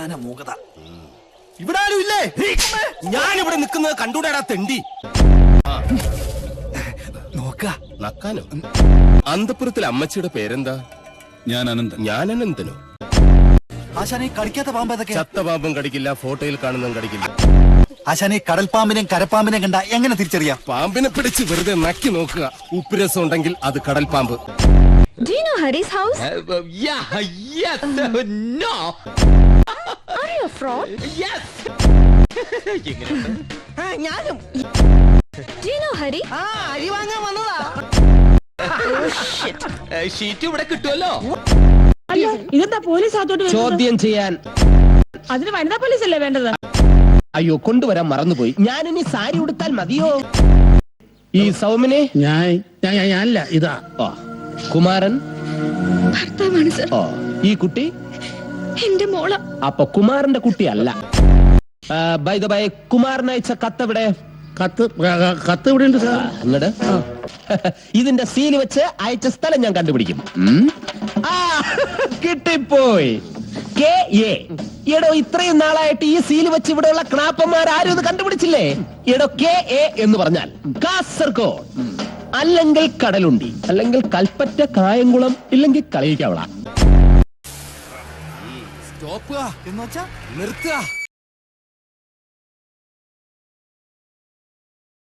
അവസാന മൂകത. ഇവിടെ ആരും ഇല്ലേ? ഞാനിവിടെ നിൽക്കുന്നത് കണ്ടൂടാ തെണ്ടി. നോക്ക നക്കാനോ? അന്തപുരത്തിലെ അമ്മച്ചിയുടെ പേരെന്താ? ഞാൻ അനന്തനോ? ആശാനെ കളിക്കാത്ത പാമ്പ് ഏതൊക്കെ? ചത്ത പാമ്പും കടിക്കില്ല, ഫോട്ടോയിൽ കാണുന്നതും കടിക്കില്ല. ആശാനെ കടൽപ്പാമ്പിനെയും കരപ്പാമ്പിനെയും കണ്ട എങ്ങനെ തിരിച്ചറിയാം? പാമ്പിനെ പിടിച്ച് വെറുതെ നക്കി നോക്കുക. ഉപ്പുരസം ഉണ്ടെങ്കിൽ അത് കടൽ പാമ്പ്. Do you know Hari's house? Yes. No. Are you a fraud? Yes. ഞാനും. Do you know Hari? അരി വാങ്ങാൻ വന്നതാ. ഷീറ്റ് ഇവിടെ കിട്ടുമല്ലോ. അയ്യോ, ഇതെന്താ പോലീസ് അകത്തോട്ട് ചോദ്യം ചെയ്യാൻ അതിന് വനിതാ പോലീസ് അല്ലേ വേണ്ടത്? അയ്യോ, കൊണ്ടുവരാൻ മറന്നുപോയി. ഞാനിനി സാരി ഉടുത്താൽ മതിയോ? ഈ സൗമിനെ ഞാനല്ല, ഇതാ കുമാരൻ. ഭർത്താവാണ് സർ. ഈ കുട്ടി എന്റെ മോള. അപ്പൊ കുമാരന്റെ കുട്ടിയല്ല. ബൈ ദ ബൈ, കുമാരൻ അയച്ച കത്തെവിടെ? കത്ത് ഇവിടെ ഉണ്ട് സാർ. അങ്ങട് ഇതിന്റെ സീല് വെച്ച് അയച്ച സ്ഥലം ഞാൻ കണ്ടുപിടിക്കും. കിട്ടിപ്പോയി. എടോ, ഇത്രയും നാളായിട്ട് ഈ സീല് വെച്ച് ഇവിടെയുള്ള ക്ലാപ്പന്മാർ ആരും ഇത് കണ്ടുപിടിച്ചില്ലേ? എടോ, KA എന്ന് പറഞ്ഞാൽ കാസർഗോഡ്, അല്ലെങ്കിൽ കടലുണ്ടി, അല്ലെങ്കിൽ കൽപ്പറ്റ, കായംകുളം, ഇല്ലെങ്കിൽ കളിയിക്കവള. സ്റ്റോപ്പ് എന്ന് വെച്ചാ നിർത്തുക.